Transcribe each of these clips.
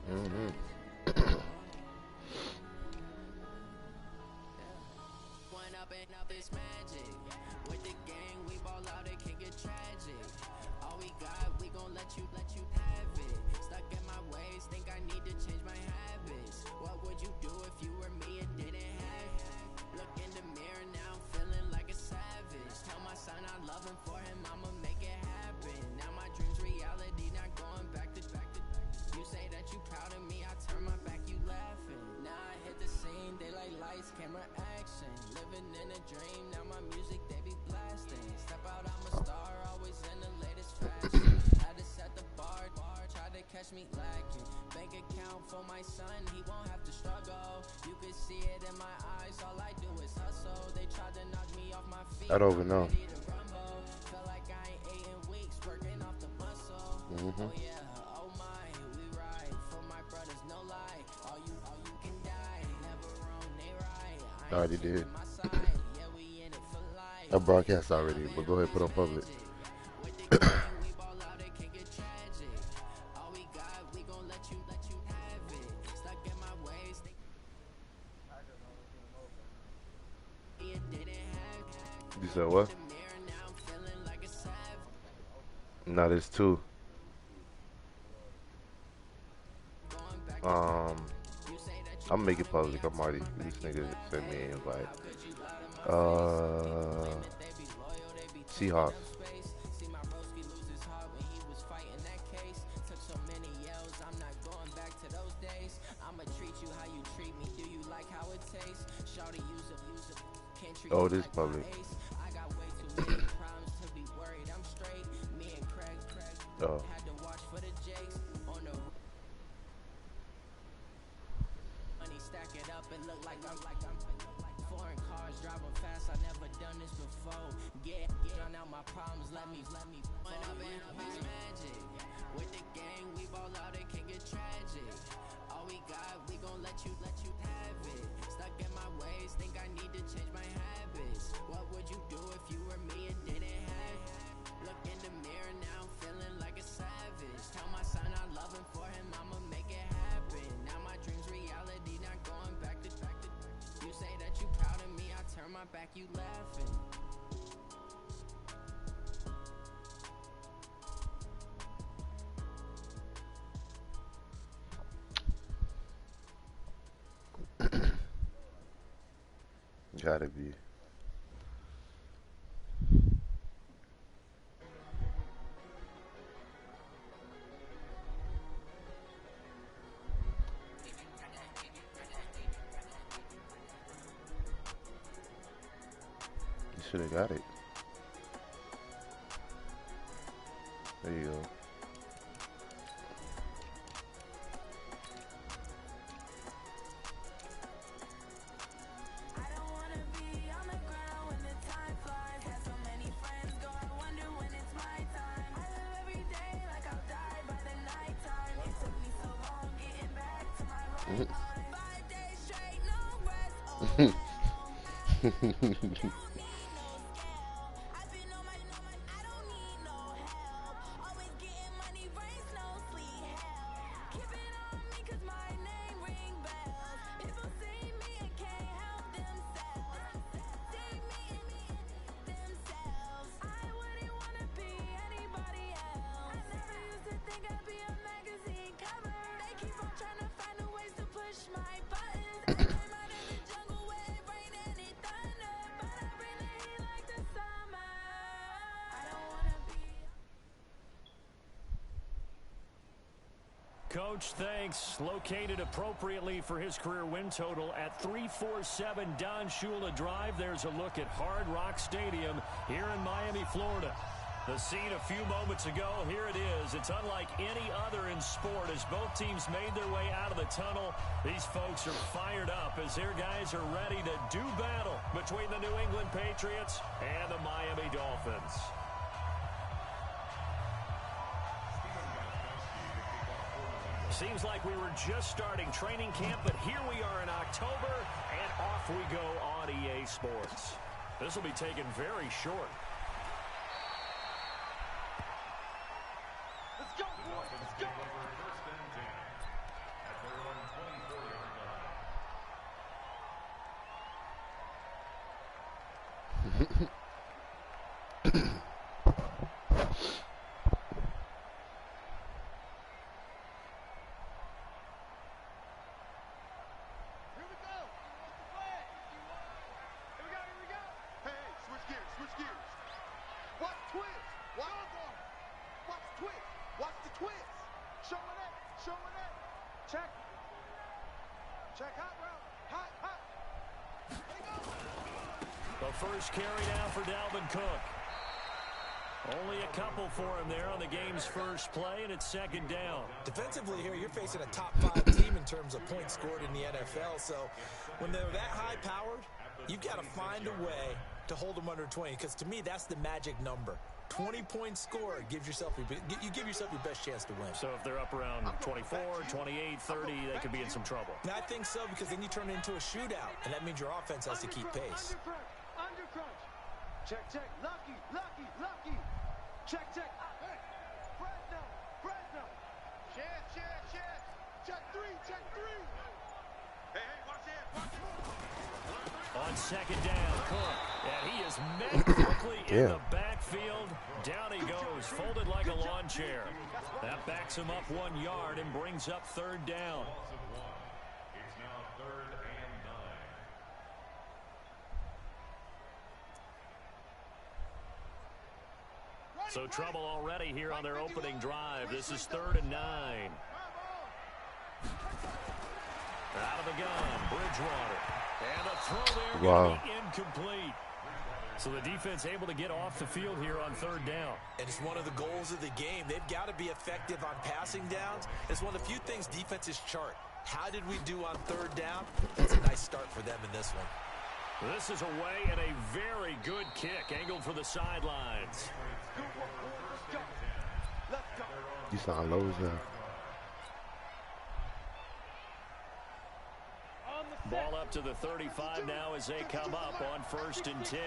Mm-hmm. I don't even know. Mm-hmm. I already did. I broadcast already, but go ahead, put on public. You said what? No, there's two. I'm making public. I'm already. This nigga sent me an invite. Seahawks. Oh, this public. Oh. Gotta be. You should have got it. There you go. Coach thanks. Located appropriately for his career win total at 347 Don Shula Drive. There's a look at Hard Rock Stadium here in Miami, Florida. The scene a few moments ago, here it is. It's unlike any other in sport as both teams made their way out of the tunnel. These folks are fired up as their guys are ready to do battle between the New England Patriots and the Miami Dolphins. Seems like we were just starting training camp, but here we are in October, and off we go on EA Sports. This will be taken very short. Check. Check hot route. Hot, hot. The first carry now for Dalvin Cook. Only a couple for him there on the game's first play, and it's second down. Defensively here, you're facing a top-5 team in terms of points scored in the NFL. So when they're that high-powered, you've got to find a way to hold them under 20. Because to me, that's the magic number. 20 points scored, you give yourself your best chance to win. So if they're up around 24, 28, 30, they could be in some trouble. And I think so, because then you turn it into a shootout, and that means your offense has to keep pace. Under crunch. Check, check. Lucky, lucky, lucky. Check, check. Hey. Fresno, Fresno. Check. Check three. Hey, watch it. On second down, Cook. And he is met quickly in the backfield. Down he goes, folded like a lawn chair. That backs him up 1 yard and brings up third down. It's now 3rd and 9. So trouble already here on their opening drive. This is 3rd and 9. Out of the gun, Bridgewater. And a throw there going to be incomplete. So the defense able to get off the field here on third down. And it's one of the goals of the game. They've got to be effective on passing downs. It's one of the few things defenses chart. How did we do on third down? That's a nice start for them in this one. This is away and a very good kick angled for the sidelines. You sound low as hell. Ball up to the 35 now as they come up on 1st and 10.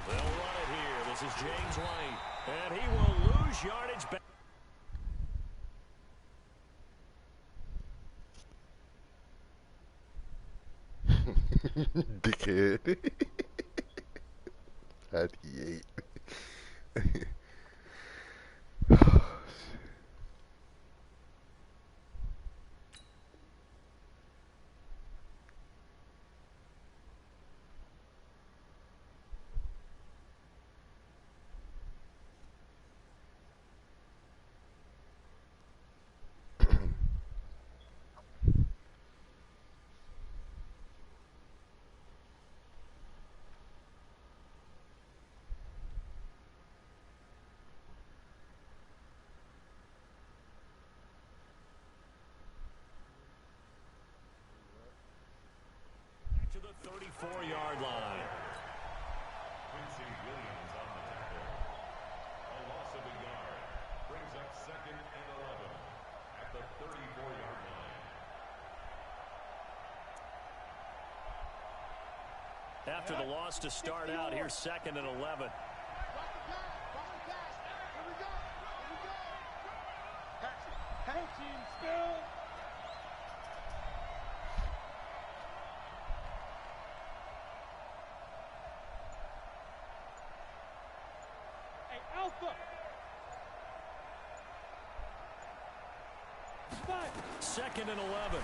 They'll run it here. This is James White. And he will lose yardage back. Dickhead. 38. To the 34-yard line. Quincy Williams on the tackle. A loss of a yard. Brings up 2nd and 11 at the 34-yard line. After the loss to start out, here's 2nd and 11. Alpha. 2nd and 11.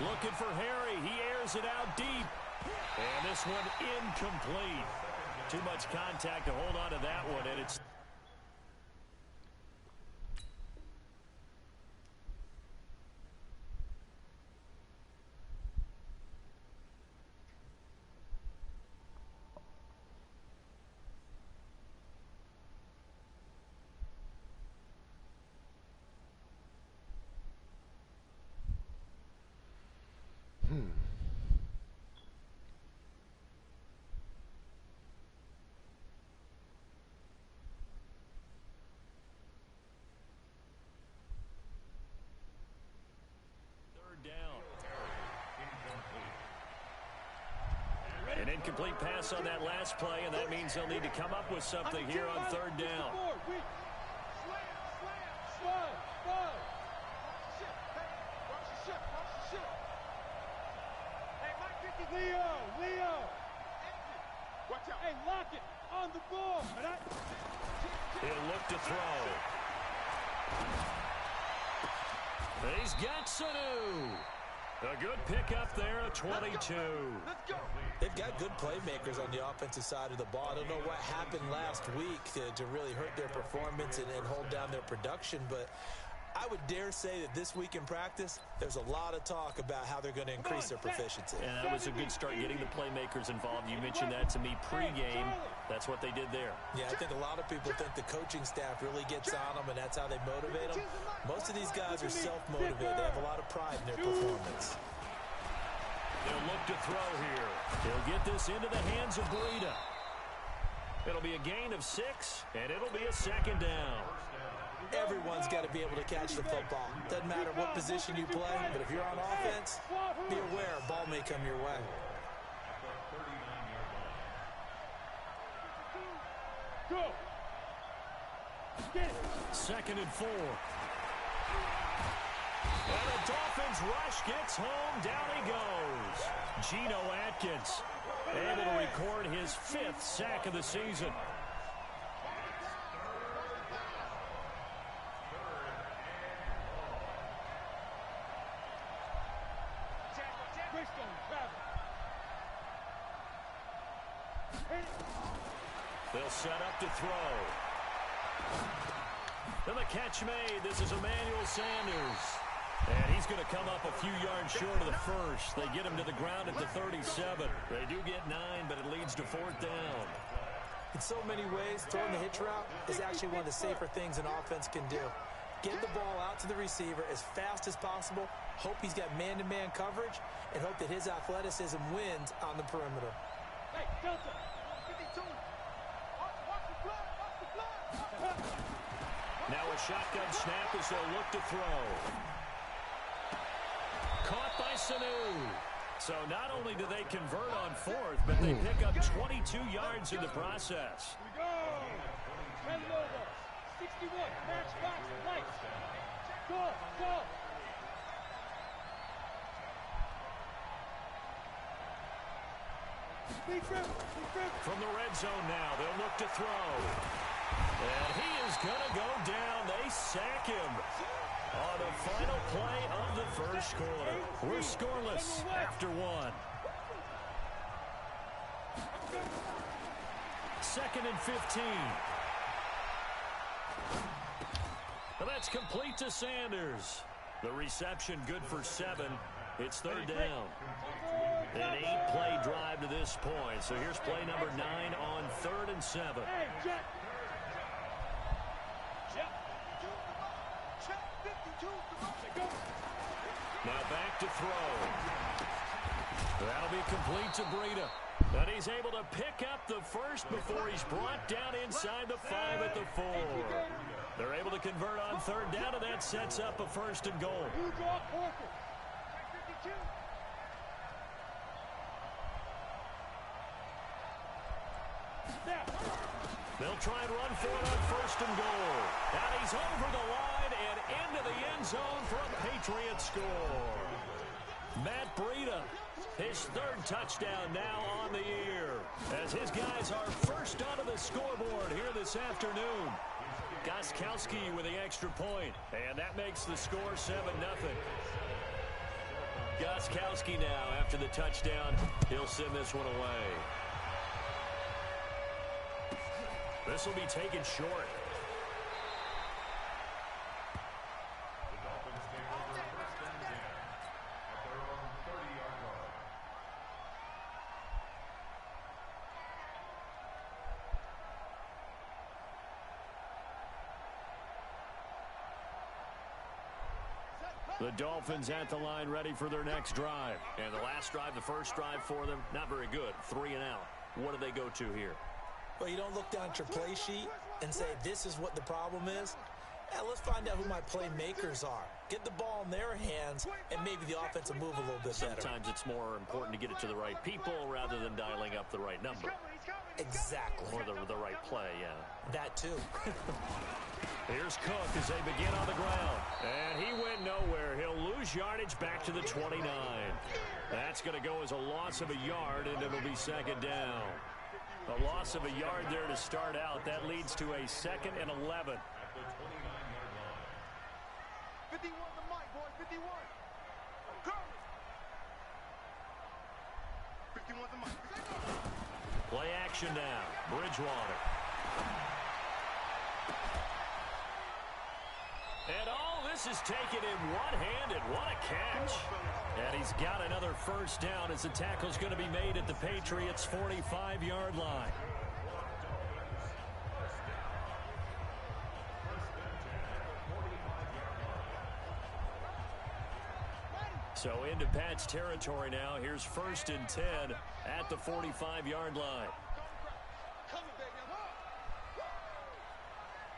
Looking for Harry. He airs it out deep. And this one incomplete. Too much contact to hold on to that one, and it's... An incomplete pass on that last play, and that means they'll need to come up with something here on third down. Leo. Watch out. Hey, lock it on the ball. He'll look to throw. He's got Sanu. A good pickup there, a 22. They've got good playmakers on the offensive side of the ball. I don't know what happened last week to really hurt their performance and hold down their production, but I would dare say that this week in practice, there's a lot of talk about how they're going to increase their proficiency. And that was a good start, getting the playmakers involved. You mentioned that to me pregame. That's what they did there. Yeah, I think a lot of people think the coaching staff really gets on them, and that's how they motivate them. Most of these guys are self-motivated. They have a lot of pride in their performance. They'll look to throw here. He'll get this into the hands of Breida. It'll be a gain of 6, and it'll be a second down. Everyone's got to be able to catch the football. Doesn't matter what position you play, but if you're on offense, be aware a ball may come your way. Go. Second and 4. And the Dolphins rush gets home. Down he goes. Geno Atkins able to record his 5th sack of the season. They'll set up to throw. And the catch made. This is Emmanuel Sanders. And he's going to come up a few yards short of the first. They get him to the ground at the 37. They do get 9, but it leads to 4th down. In so many ways, throwing the hitch route is actually one of the safer things an offense can do. Get the ball out to the receiver as fast as possible, hope he's got man-to-man coverage, and hope that his athleticism wins on the perimeter. Hey, Delta, 52. Watch the blood. Now a shotgun snap as they'll look to throw. Caught by Sanu. So not only do they convert on 4th, but they pick up 22 yards in the process. Here we go. Red logo. 61. Matchbox. Lights. Go. From the red zone now, they'll look to throw. And he is going to go down. They sack him on the final play of the first quarter. We're scoreless after 1. Second and 15. Well, that's complete to Sanders. The reception good for 7. It's 3rd down. An 8-play drive to this point. So here's play number 9 on 3rd and 7. Hey, Jack. Now back to throw. That'll be complete to Breida. And he's able to pick up the first before he's brought down inside the 5 at the 4. They're able to convert on 3rd down, and that sets up a 1st and goal. You draw Porter. 52. They'll try and run for it on 1st and goal. And he's over the line and into the end zone for a Patriot score. Matt Breida, his 3rd touchdown now on the year, as his guys are first onto the scoreboard here this afternoon. Gostkowski with the extra point, and that makes the score 7-0. Gostkowski now, after the touchdown, he'll send this one away. This will be taken short. The Dolphins take over first and 10 at their own 30-yard line. The Dolphins at the line, ready for their next drive. And the last drive, the first drive for them, not very good. 3 and out. What do they go to here? Well, you don't look down at your play sheet and say, this is what the problem is. Let's find out who my playmakers are. Get the ball in their hands, and maybe the offense will move a little bit better. Sometimes it's more important to get it to the right people rather than dialing up the right number. Exactly. Or the right play, yeah. That too. Here's Cook as they begin on the ground. And he went nowhere. He'll lose yardage back to the 29. That's going to go as a loss of a yard, and it'll be 2nd down. A loss of a yard there to start out. That leads to a 2nd and 11. At the 29-yard line. 51 the mic, boys. 51. Play action now. Bridgewater. And all this is taken in one-handed. What a catch. And he's got another first down as the tackle's going to be made at the Patriots' 45-yard line. So into Pat's territory now. Here's 1st and 10 at the 45-yard line.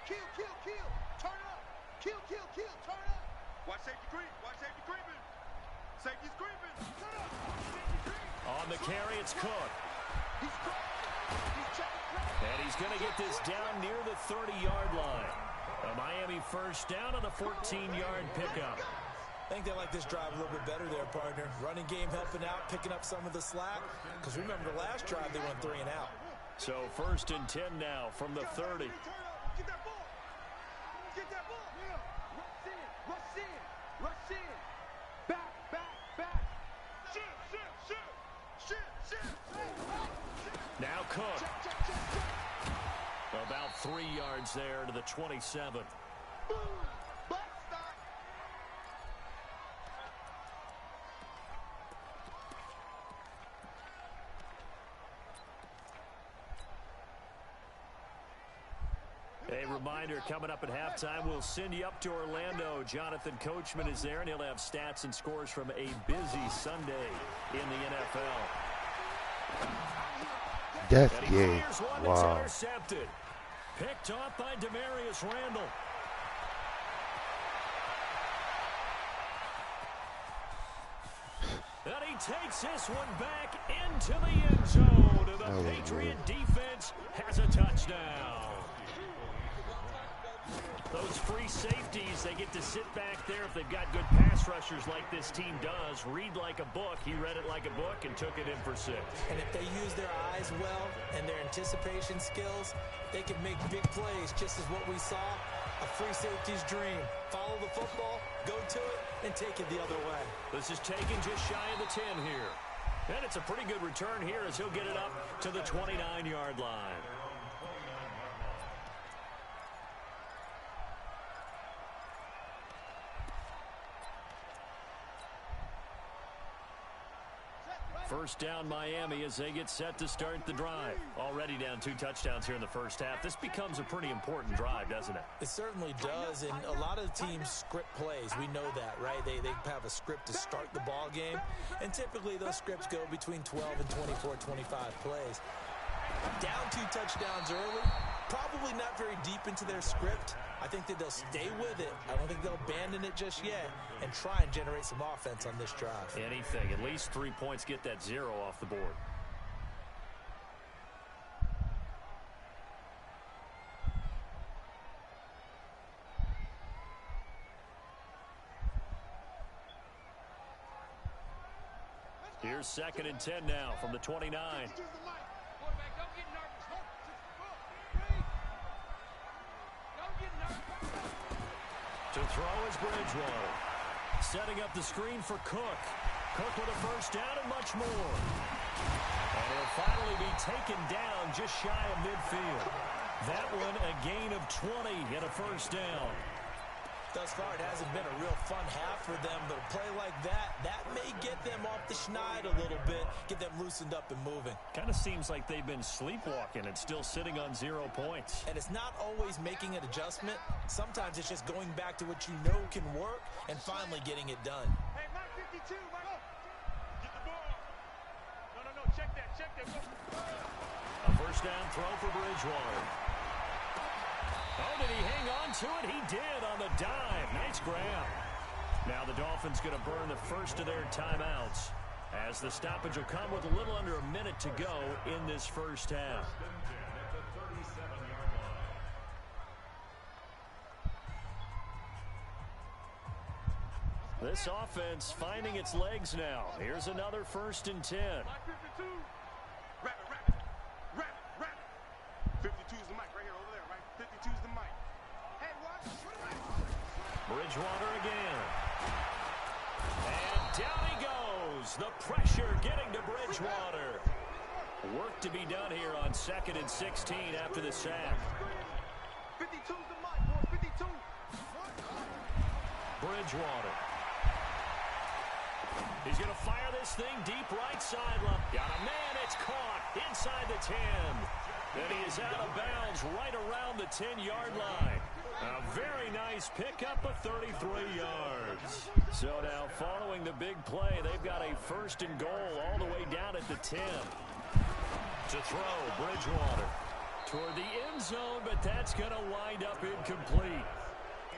Kill, turn up. Kill, turn up. Watch safety creep, creeping. Safety's creeping. Turn up. Safety creep. On the carry, it's Cook. He's checking. And he's going to get this down near the 30-yard line. A Miami first down on a 14-yard pickup. I think they like this drive a little bit better there, partner. Running game helping out, picking up some of the slack. Because remember, the last drive they went 3 and out. So 1st and 10 now from the 30. Get that ball. Get that ball. Yeah. Rush in. Back. Shit. Now Cook. About 3 yards there to the 27. Boom. Butt stop. A reminder, coming up at halftime, we'll send you up to Orlando. Jonathan Coachman is there, and he'll have stats and scores from a busy Sunday in the NFL. That's And he gay. fires one Wow. that's intercepted. Picked off by Demarius Randall. And he takes this one back into the end zone. And the Patriot defense has a touchdown. Those free safeties, they get to sit back there if they've got good pass rushers like this team does. Read like a book. He read it like a book and took it in for 6. And if they use their eyes well and their anticipation skills, they can make big plays, just as what we saw. A free safety's dream. Follow the football, go to it, and take it the other way. This is taken just shy of the 10 here. And it's a pretty good return here as he'll get it up to the 29-yard line. First down Miami as they get set to start the drive. Already down 2 touchdowns here in the first half. This becomes a pretty important drive, doesn't it? It certainly does, and a lot of teams script plays. We know that, right? They have a script to start the ball game, and typically those scripts go between 12 and 24, 25 plays. Down 2 touchdowns early, probably not very deep into their script. I think that they'll stay with it. I don't think they'll abandon it just yet and try and generate some offense on this drive. Anything. At least 3 points, get that 0 off the board. Here's 2nd and 10 now from the 29. To throw is Bridgewater. Setting up the screen for Cook. Cook with a first down and much more. And he'll finally be taken down just shy of midfield. That one a gain of 20 and a first down. Thus far, it hasn't been a real fun half for them, but a play like that may get them off the schneid a little bit, get them loosened up and moving. Kind of seems like they've been sleepwalking and still sitting on 0 points. And it's not always making an adjustment. Sometimes it's just going back to what you know can work and finally getting it done. Hey, Mike 52, Mike. Get the ball. No, check that. A first down throw for Bridgewater. Oh, did he hang on to it? He did on the dive. Nice grab. Now the Dolphins going to burn the first of their timeouts as the stoppage will come with a little under a minute to go in this first half. This offense finding its legs now. Here's another 1st and 10. Mike 52. Wrap it. 52's the mic right here over there, right? 52's the mic. Hey, watch. Bridgewater again. And Down he goes. The pressure getting to Bridgewater. Work to be done here on 2nd and 16 after the sack. 52's the mic, boy. 52. Bridgewater. He's going to fire this thing deep right sideline. Got a man. It's caught inside the 10. And he is out of bounds right around the 10-yard line. A very nice pickup of 33 yards. So now following the big play, they've got a 1st and goal all the way down at the 10. To throw, Bridgewater toward the end zone, but that's going to wind up incomplete.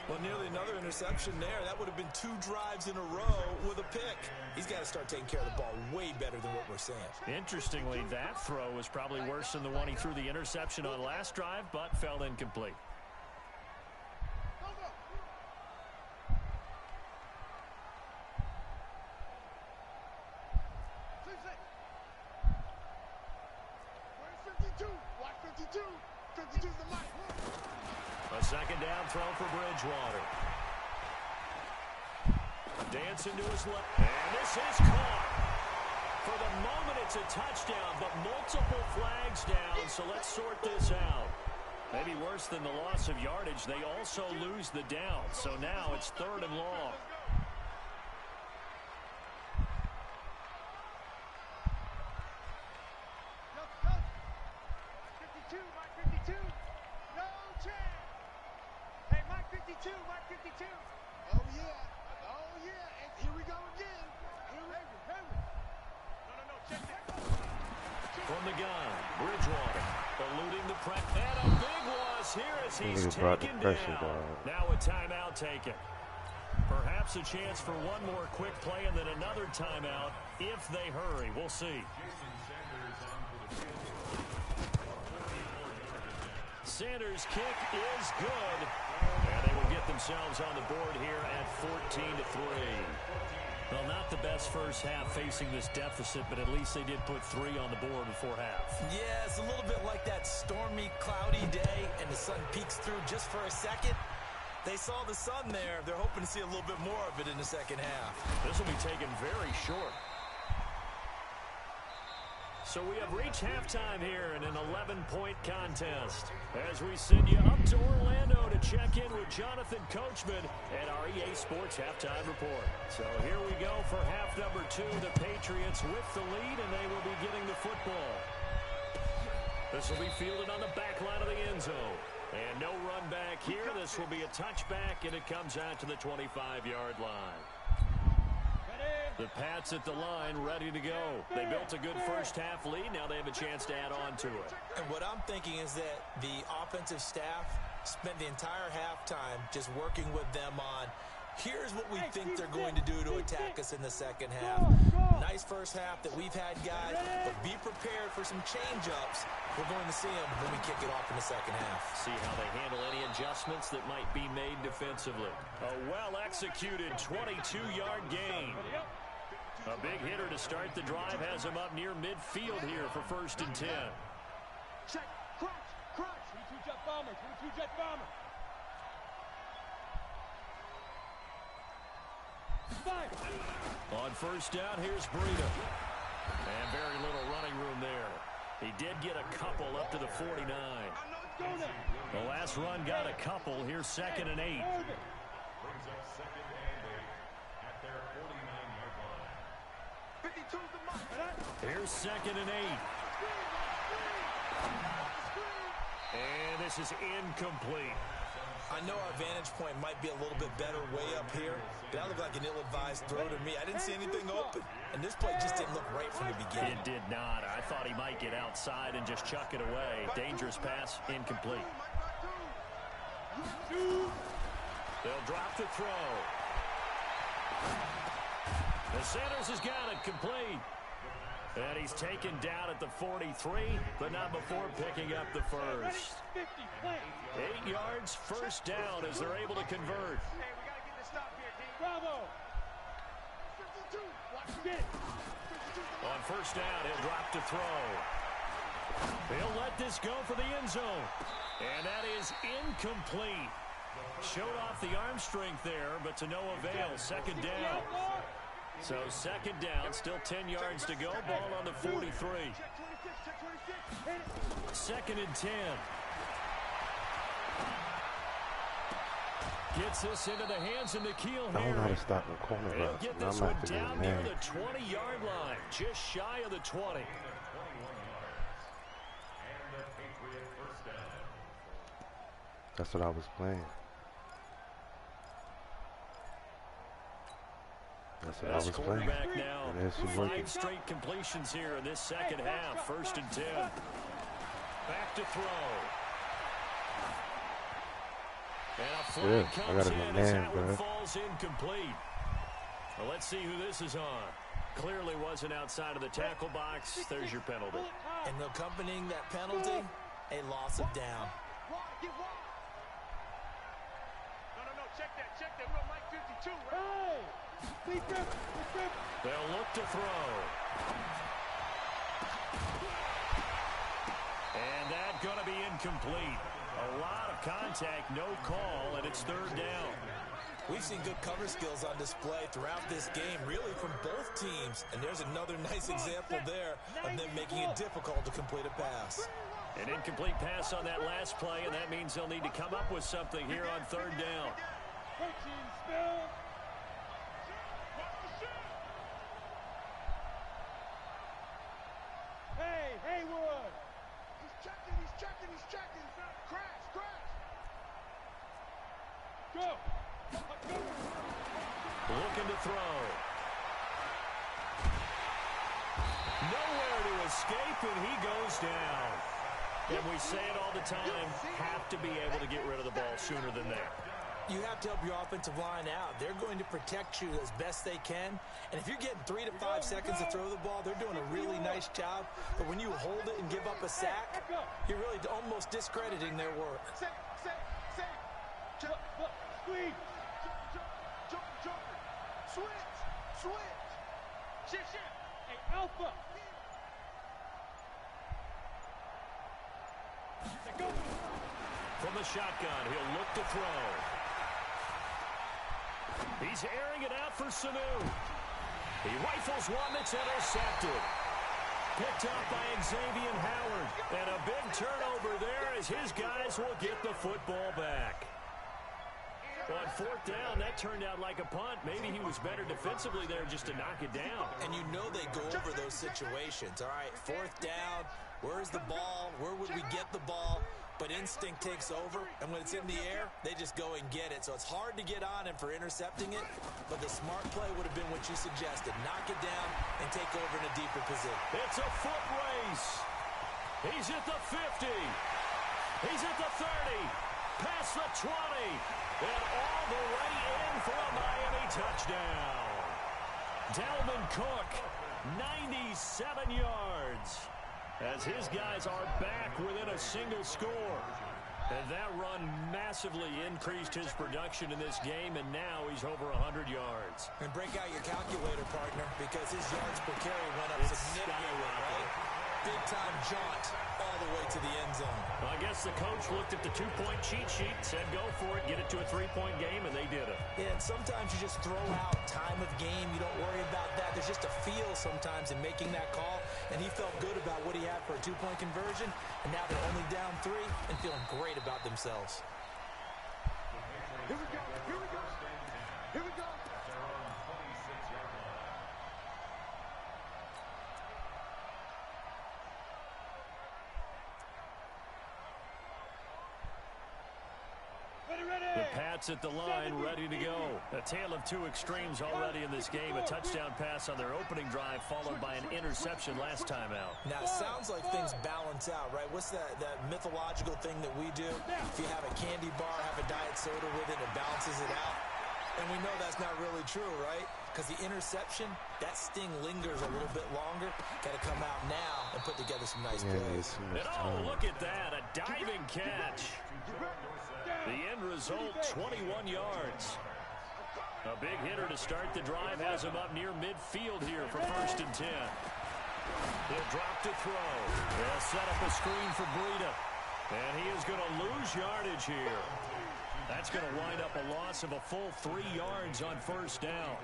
Well, nearly another interception there. That would have been 2 drives in a row with a pick. He's got to start taking care of the ball way better than what we're saying. Interestingly, that throw was probably worse than the one he threw the interception on last drive, but fell incomplete. A 2nd down throw for Bridgewater. Dancing to his left. And this is caught. For the moment, it's a touchdown, but multiple flags down, so let's sort this out. Maybe worse than the loss of yardage, they also lose the down, so now it's 3rd and long. From the gun, Bridgewater eluding the press. And a big loss here as he's taken down. Now a timeout taken. Perhaps a chance for one more quick play and then another timeout if they hurry. We'll see. Sanders' kick is good. And they will get themselves on the board here at 14-3. Well, not the best first half facing this deficit, but at least they did put 3 on the board before half. Yeah, it's a little bit like that stormy, cloudy day, and the sun peeks through just for a second. They saw the sun there. They're hoping to see a little bit more of it in the second half. This will be taken very short. So we have reached halftime here in an 11-point contest as we send you up to Orlando to check in with Jonathan Coachman at our EA Sports Halftime Report. So here we go for half number 2. The Patriots with the lead, and they will be getting the football. This will be fielded on the back line of the end zone. And no run back here. This will be a touchback, and it comes out to the 25-yard line. The Pats at the line, ready to go. They built a good first half lead. Now they have a chance to add on to it. And what I'm thinking is that the offensive staff spent the entire halftime just working with them on, here's what we think they're going to do to attack us in the second half. Nice first half that we've had, guys, but be prepared for some change-ups. We're going to see them when we kick it off in the second half. See how they handle any adjustments that might be made defensively. A well-executed 22-yard gain. A big hitter to start the drive has him up near midfield here for 1st and 10. Check, crunch, crunch. 22 jet bomber, 22 jet bomber. Fire. On 1st down, here's Breida. And very little running room there. He did get a couple up to the 49. The last run got a couple. Here's 2nd and 8. Brings up 2nd and 8 at their 49-yard line. 52's the mic. Here's 2nd and 8. And this is incomplete. I know our vantage point might be a little bit better way up here, but that looked like an ill-advised throw to me. I didn't see anything open, and this play just didn't look right from the beginning. It did not. I thought he might get outside and just chuck it away. Dangerous pass, incomplete. They'll drop the throw. The Sanders has got it complete. And he's taken down at the 43, but not before picking up the first. 8 yards, 1st down as they're able to convert. Hey, we got to get this stop here, D. Bravo. 52. Watch it. On 1st down, he'll drop to throw. He'll let this go for the end zone. And that is incomplete. Showed off the arm strength there, but to no avail. 2nd down. So second down, still 10 yards to go. Ball on the 43. Second and 10. Gets this into the hands of N'Keal I don't know how Harry. to stop the corner He'll routes. get I'm this one not getting down near mad. the 20-yard line, just shy of the 20. That's what I was playing. That's what I was playing. Quarterback now. And it's working. 5 straight completions here in this second half. First and 10. Back to throw. And a flag Yeah, I comes gotta go in as man, that one bro. falls incomplete. Well, let's see who this is on. Clearly wasn't outside of the tackle box. There's your penalty. And accompanying that penalty, a loss of down. No, check that. We're on Mike 52, right? They'll look to throw. And that's going to be incomplete. A lot of contact, no call, and it's third down. We've seen good cover skills on display throughout this game, really from both teams. And there's another nice example there of them making it difficult to complete a pass. An incomplete pass on that last play, and that means they'll need to come up with something here on third down. Hey, Haywood! He's checking. Crash. Go! Looking to throw. Nowhere to escape, and he goes down. And we say it all the time, have to be able to get rid of the ball sooner than that. You have to help your offensive line out. They're going to protect you as best they can. And if you're getting 3 to 5 seconds to throw the ball, they're doing a really nice job. But when you hold it and give up a sack, you're really almost discrediting their work. Say. Squeeze! Jump. Switch. Shit. Hey, Alpha! Go! From the shotgun, he'll look to throw. He's airing it out for Sanu. He rifles one that's intercepted. Picked up by Xavier Howard. And a big turnover there as his guys will get the football back. On fourth down, that turned out like a punt. Maybe he was better defensively there just to knock it down. And you know they go over those situations. All right, fourth down, where's the ball? Where would we get the ball? But instinct takes over, and when it's in the air, they just go and get it. So it's hard to get on him for intercepting it, but the smart play would have been what you suggested. Knock it down and take over in a deeper position. It's a foot race. He's at the 50. He's at the 30. Past the 20. And all the way in for a Miami touchdown. Dalvin Cook, 97 yards. As his guys are back within a single score. And that run massively increased his production in this game, and now he's over 100 yards. And break out your calculator, partner, because his yards per carry went up significantly, right? Big-time jaunt all the way to the end zone. Well, I guess the coach looked at the two-point cheat sheet and said, go for it, get it to a three-point game, and they did it. Yeah, and sometimes you just throw out time of game. You don't worry about that. There's just a feel sometimes in making that call, and he felt good about what he had for a two-point conversion, and now they're only down 3 and feeling great about themselves. Here we go. The Pats at the line, ready to go. A tale of two extremes already in this game. A touchdown pass on their opening drive, followed by an interception last time out. Now, it sounds like things balance out, right? What's that mythological thing that we do? If you have a candy bar, have a diet soda with it, it balances it out. And we know that's not really true, right? Because the interception, that sting lingers a little bit longer. Got to come out now and put together some nice plays. And oh, look at that, a diving catch. The end result, 21 yards. A big hitter to start the drive has him up near midfield here for first and 10. He'll drop to throw. They'll set up a screen for Breida. And he is going to lose yardage here. That's going to wind up a loss of a full 3 yards on first down.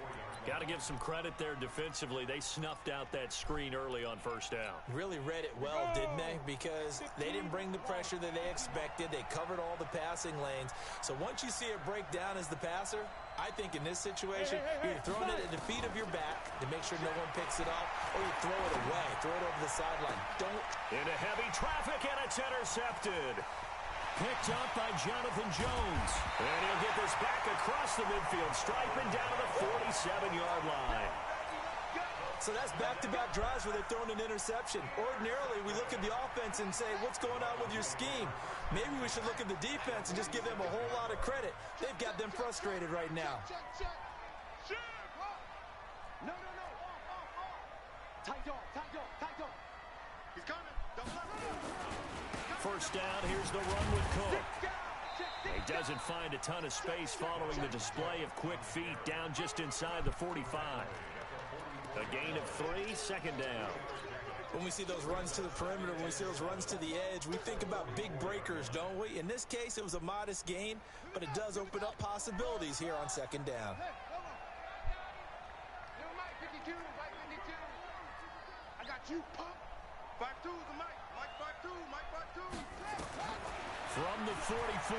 Got to give some credit there defensively. They snuffed out that screen early on first down. Really read it well, didn't they? Because they didn't bring the pressure that they expected. They covered all the passing lanes. So once you see it break down as the passer, I think in this situation, you're throwing it at the feet of your back to make sure no one picks it off, or you throw it away, throw it over the sideline. Don't. Into heavy traffic, and it's intercepted. Picked up by Jonathan Jones. And he'll get this back across the midfield stripe and down to the 47-yard line. So that's back-to-back drives where they're throwing an interception. Ordinarily, we look at the offense and say, what's going on with your scheme? Maybe we should look at the defense and just give them a whole lot of credit. They've got them frustrated right now. No. Tight dog. He's coming. First down, here's the run with Cook. He doesn't find a ton of space following the display of quick feet down just inside the 45. A gain of 3, second down. When we see those runs to the perimeter, when we see those runs to the edge, we think about big breakers, don't we? In this case, it was a modest gain, but it does open up possibilities here on second down. I got you, pump. 5'2" is the Mike. Mike 5'2", Mike 5'2". From the 44,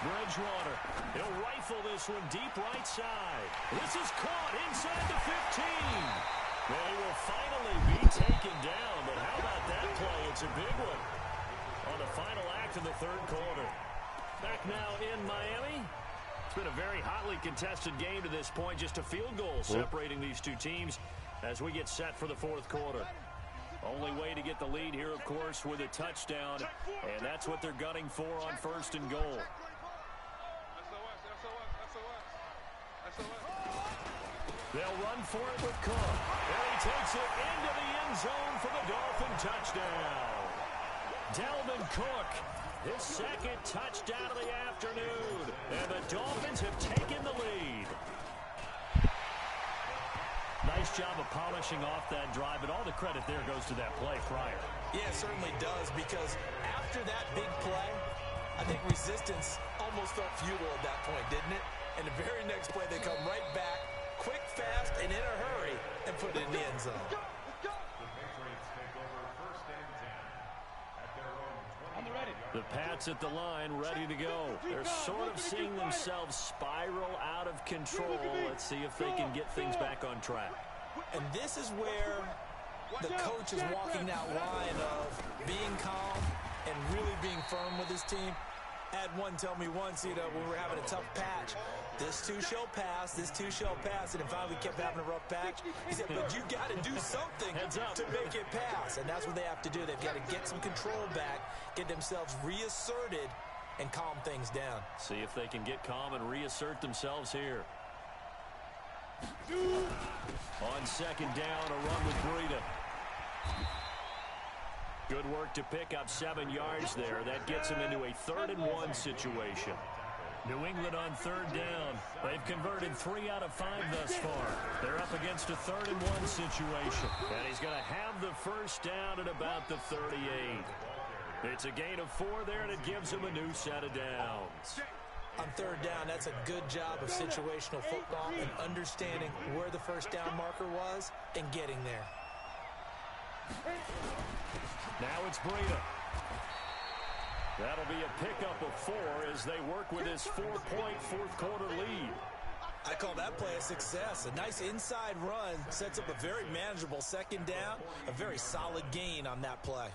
Bridgewater. He'll rifle this one deep right side. This is caught inside the 15. Well, he will finally be taken down, but how about that play? It's a big one on the final act of the third quarter. Back now in Miami. It's been a very hotly contested game to this point. Just a field goal separating these two teams as we get set for the fourth quarter. Only way to get the lead here, of course, with a touchdown, and that's what they're gunning for on first and goal. They'll run for it with Cook, and he takes it into the end zone for the Dolphin touchdown. Dalvin Cook, his second touchdown of the afternoon, and the Dolphins have taken the lead. Nice job of polishing off that drive, but all the credit there goes to that play prior. Yeah, it certainly does, because after that big play, I think resistance almost felt futile at that point, didn't it? And the very next play, they come right back, quick, fast, and in a hurry, and put it in the end zone. The Patriots take over first and 10 at their own 20. On the ready. The Pats at the line, ready to go. They're sort of seeing themselves spiral out of control. Let's see if they can get things back on track. And this is where the coach is walking that line of being calm and really being firm with his team. Had one tell me once, when we were having a tough patch, this too shall pass, this too shall pass, and then finally we kept having a rough patch. He said, but you got to do something to make it pass, and that's what they have to do. They've got to get some control back, get themselves reasserted, and calm things down. See if they can get calm and reassert themselves here. On second down, a run with Breida. Good work to pick up 7 yards there. That gets him into a 3rd-and-1 situation. New England on third down. They've converted 3 out of 5 thus far. They're up against a 3rd-and-1 situation. And he's going to have the first down at about the 38. It's a gain of 4 there, and it gives him a new set of downs. On third down, that's a good job of situational football and understanding where the first down marker was and getting there. Now it's Breida. That'll be a pickup of 4 as they work with his 4-point fourth-quarter lead. I call that play a success. A nice inside run sets up a very manageable second down, a very solid gain on that play.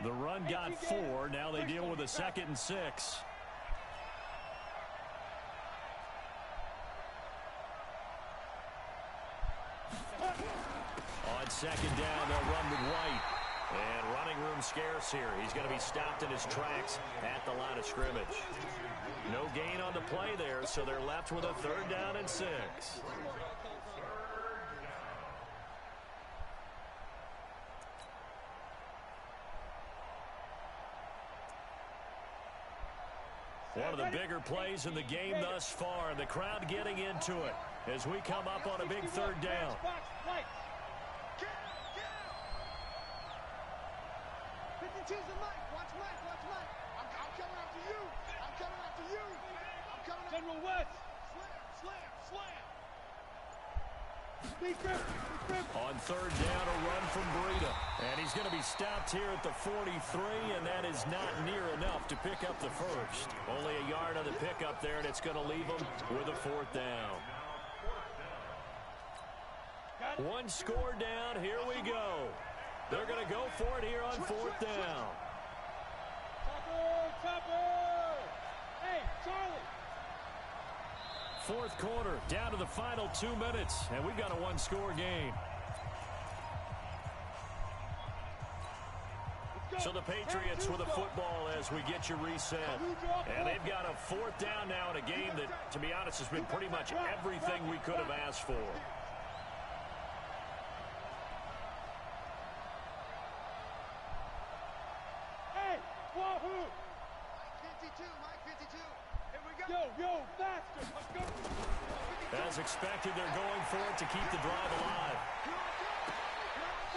The run got 4. Now they deal with a 2nd and 6. On second down, they'll run with White. And running room scarce here. He's going to be stopped in his tracks at the line of scrimmage. No gain on the play there, so they're left with a 3rd down and 6. One of the bigger plays in the game thus far. The crowd getting into it as we come up on a big 3rd down. 52's the Mike. Watch Mike. I'm coming after on third down, a run from Breida. And he's going to be stopped here at the 43, and that is not near enough to pick up the first. Only a yard on the pickup there, and it's going to leave him with a fourth down. One score down. Here we go. They're going to go for it here on fourth down. Topper! Hey, Charlie! Fourth quarter, down to the final 2 minutes, and we've got a one-score game. So the Patriots with a football as we get you reset. And they've got a fourth down now in a game that, to be honest, has been pretty much everything we could have asked for. Hey, Wahoo! Mike 52. Here we go. Yo, faster! Let's go! As expected, they're going for it to keep the drive alive.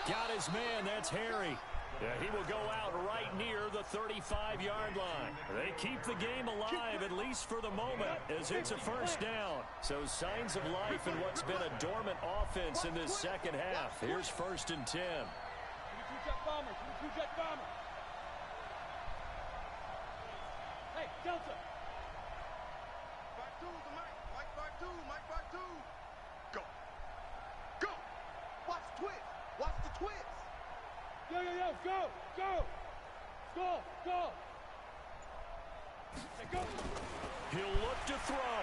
Got his man, that's Harry. Yeah, he will go out right near the 35-yard line. They keep the game alive, at least for the moment, as it's a first down. So signs of life in what's been a dormant offense in this second half. Here's 1st and 10. 22-jet bomber, 22-jet bomber. Hey, Delta. 5-2 to Mike 5-2, Mike 5-2. Go. Go. Watch the twist. Watch the twist. Yo, go! Go! Hey, go! He'll look to throw.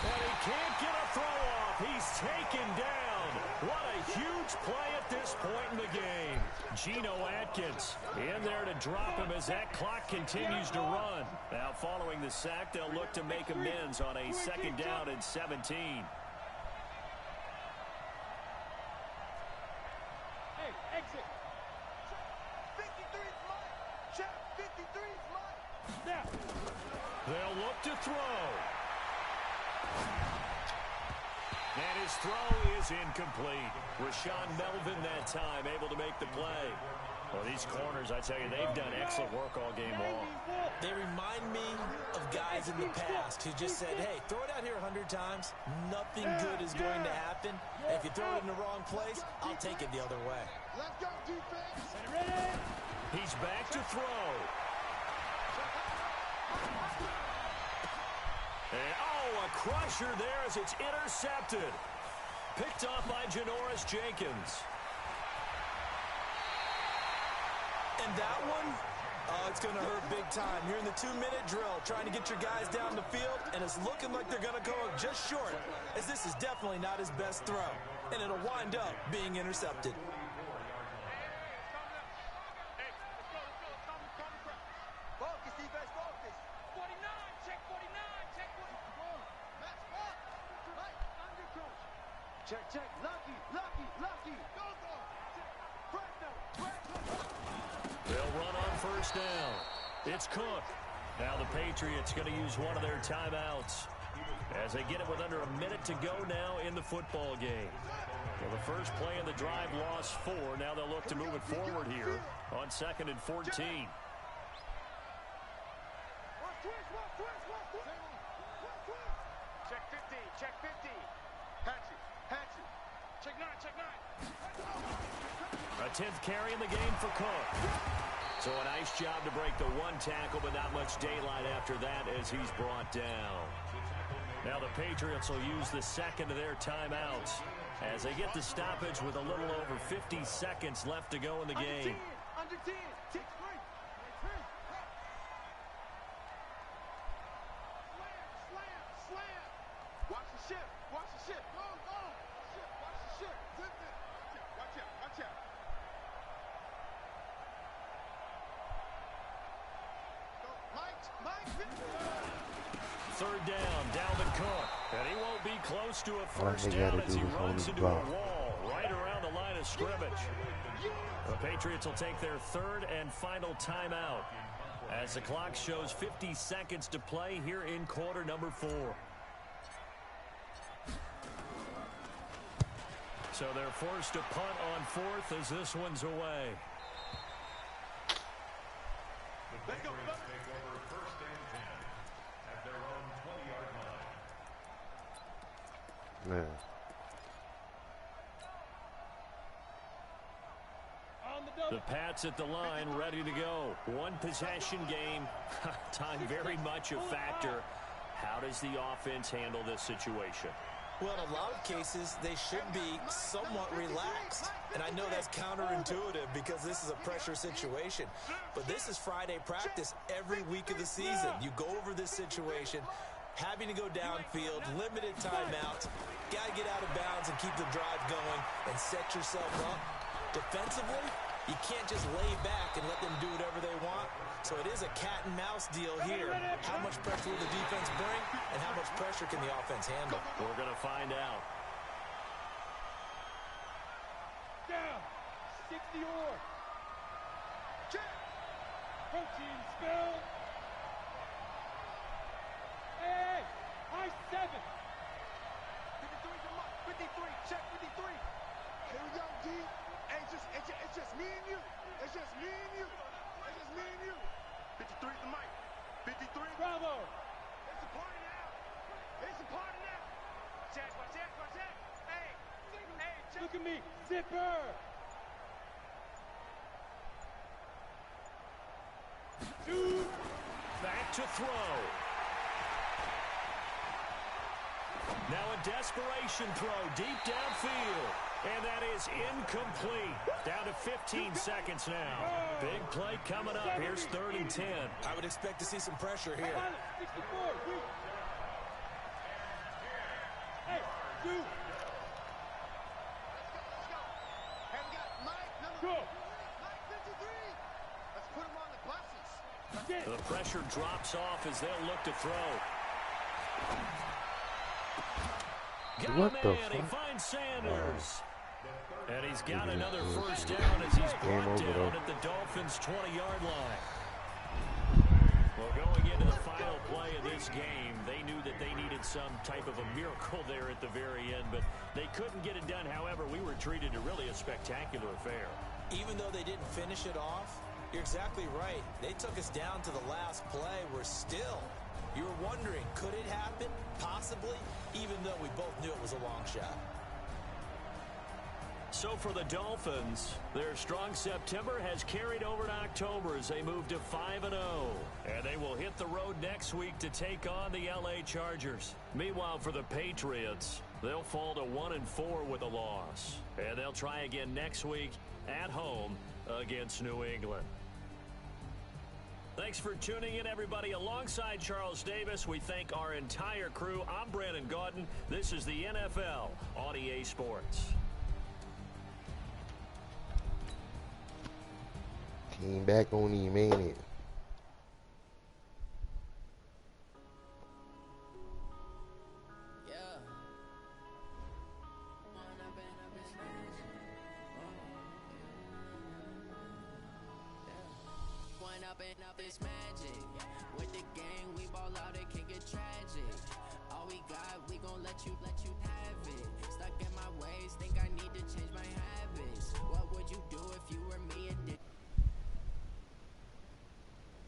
And he can't get a throw off. He's taken down. What a huge play at this point in the game. Geno Atkins in there to drop him as that clock continues to run. Now following the sack, they'll look to make amends on a 2nd down and 17. Exit. 53's Mike. Check. 53's Mike. Now. They'll look to throw. And his throw is incomplete. Rashawn Melvin that time able to make the play. Well, these corners, I tell you, they've done excellent work all game long. They remind me of guys in the past who just said, hey, throw it out here 100 times. Nothing good is going to happen. And if you throw it in the wrong place, I'll take it the other way. Let's go, defense. Ready? He's back to throw. And, a crusher there as it's intercepted. Picked off by Janoris Jenkins. And that one, it's going to hurt big time. You're in the 2-minute drill trying to get your guys down the field, and it's looking like they're going to go just short, as this is definitely not his best throw. And it'll wind up being intercepted. Focus, defense, focus. 49, check 49, check 49. Match up. Mike, I'm your coach. Check. Lucky. Go. Press. They'll run on 1st down. It's Cook. Now the Patriots going to use one of their timeouts as they get it with under a minute to go now in the football game. Well, the first play of the drive lost 4. Now they'll look to move it forward here on 2nd and 14. Check 50. Hatchet. Check 9. A 10th carry in the game for Cook. So a nice job to break the one tackle, but not much daylight after that as he's brought down. Now the Patriots will use the second of their timeouts as they get the stoppage with a little over 50 seconds left to go in the game. Under 10. Check 3. Slam. Watch the ship. Go. Watch the ship. Watch out. Mike. 3rd down, Dalvin Cook. And he won't be close to a first they down gotta as do he is hold runs the into a ball. wall right around the line of scrimmage. The Patriots will take their 3rd and final timeout as the clock shows 50 seconds to play here in quarter number 4. So they're forced to punt on 4th as this one's away. The Patriots take over 1st and 10 at their own 20-yard line. Man. The Pats at the line, ready to go. One possession game. Time very much a factor. How does the offense handle this situation? Well, in a lot of cases, they should be somewhat relaxed. And I know that's counterintuitive because this is a pressure situation. But this is Friday practice every week of the season. You go over this situation, having to go downfield, limited timeouts, got to get out of bounds and keep the drive going and set yourself up. Defensively, you can't just lay back and let them do whatever they want. So it is a cat and mouse deal here. How much pressure will the defense bring, and how much pressure can the offense handle? We're going to find out. Down. 60 or. Check. Protein spill. Hey, high 7. 53, check 53. Here we go, D. Hey, it's just me and you. It's just me and you. It's just me and you. 53 is the mic. 53. Bravo. It's a party now. It's a party now. Check, check, check. Hey, check. Look at me. Zipper. Two. Back to throw. Now a desperation throw deep downfield. And that is incomplete. Down to 15 seconds now. Big play coming up. Here's 3rd and 10. I would expect to see some pressure here. 64. Hey, 2. Let's go. Hey, we got Mike number Go. Mike 53. Let's put him on the buses. The pressure drops off as they'll look to throw. Got What a the man. He fuck? finds Sanders. And he's got another first down as he's brought down at the Dolphins' 20-yard line. Well, going into the final play of this game, they knew that they needed some type of a miracle there at the very end, but they couldn't get it done. However, we were treated to really a spectacular affair. Even though they didn't finish it off, you're exactly right. They took us down to the last play. We're still. You were wondering, could it happen? Possibly, even though we both knew it was a long shot. So for the Dolphins, their strong September has carried over to October as they move to 5-0. And they will hit the road next week to take on the LA Chargers. Meanwhile, for the Patriots, they'll fall to 1-4 with a loss. And they'll try again next week at home against New England. Thanks for tuning in, everybody. Alongside Charles Davis, we thank our entire crew. I'm Brandon Gaudin. This is the NFL on EA Sports. Came back on him, ain't it? Up this magic with the gang, we ball out, it can get tragic. All we got, we gon' let you